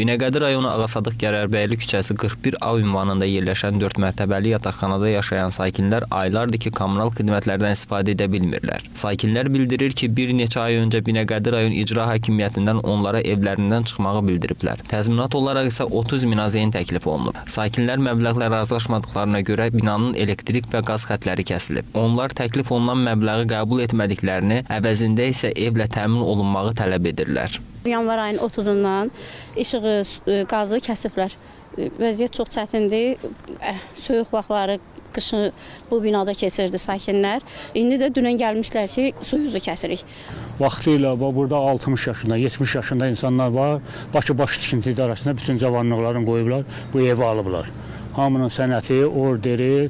Binəqədi rayonu Ağasadıq Gərərbəyli küçəsi 41A ünvanında yerləşən 4 mərtəbəli yataqxanada yaşayan sakinlər aylardır ki, kommunal xidmətlərdən istifadə edə bilmirlər. Sakinlər bildirir ki, bir neçə ay öncə Binəqədi rayon icra hakimiyyətindən onlara evlərindən çıxmağı bildiriblər. Təzminat olaraq isə 30 min azeyin təklif olunub. Sakinlər məbləğlə razılaşmadıqlarına görə binanın elektrik və qaz xətləri kəsilib. Onlar təklif olunan məbləği qəbul etmədiklərini, əvəzində isə evlə təmin olunmağı tələb edirlər. Yanvar ayının 30-dan işığı, qazı kəsiblər. Vəziyyət çox çətindir. Soyuq vaxtları, qışı bu binada keçirdi sakinlər. İndi də dünən gəlmişlər ki, suyuzu kəsirik. Vaxtilə burada 60 yaşında, 70 yaşında insanlar var. Baş tikinti idarəsində bütün cavanlıqlarını qoyublar, bu evi alıblar. Hamının sənəti, orderi,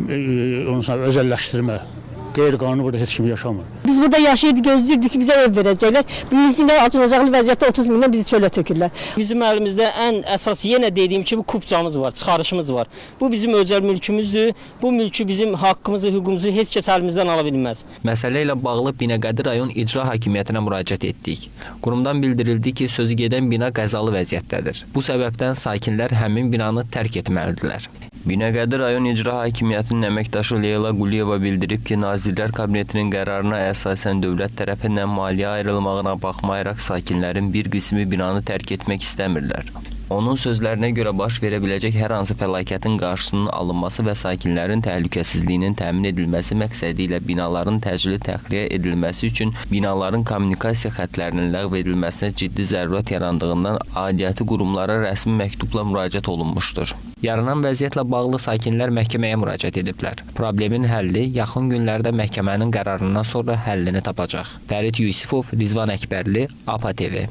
özəlləşdirmə. Qeyri-qanuni burada heç kim yaşamır. Biz burada yaşayırdık, gözləyirdik ki, bizə ev verəcəklər. Bugünkü acınacaqlı vəziyyətdə 30 mindən bizi çölə tökürlər. Bizim əlimizdə ən əsas yenə dediyim kimi kupçamız var, çıxarışımız var. Bu bizim özəl mülkümüzdür. Bu mülkü bizim haqqımızı, hüququmuzu heç kəs əlimizdən ala bilməz. Məsələ ilə bağlı Binəqədi rayon icra hakimiyyətinə müraciət etdik. Qurumdan bildirildi ki, sözü gedən bina qəzalı vəziyyətdədir. Bu səbəbdən sakinlər həmin binanı tərk etməlidirlər. Binəqədi rayon icra hakimiyyətinin əməkdaşı Leyla Quliyeva bildirib ki, Nazirlər Kabinetinin qərarına əsasən dövlət tərəfindən maliyyə ayrılmağına baxmayaraq sakinlərin bir qismi binanı tərk etmək istəmirlər. Onun sözlərinə görə baş verə biləcək hər hansı fəlakətin qarşısının alınması və sakinlərin təhlükəsizliyinin təmin edilməsi məqsədi ilə binaların təcili təxliyə edilməsi üçün binaların kommunikasiya xətlərinin ləğv edilməsinə ciddi zərurət yarandığından aidiyyəti qurumlara rəsmi məktubla müraciət olunmuşdur. Yaranan vəziyyətlə bağlı sakinlər məhkəməyə müraciət ediblər. Problemin həlli yaxın günlərdə məhkəmənin qərarından sonra həllini tapacaq. Fərid Yusifov, Rizvan Əkbərli, APA TV.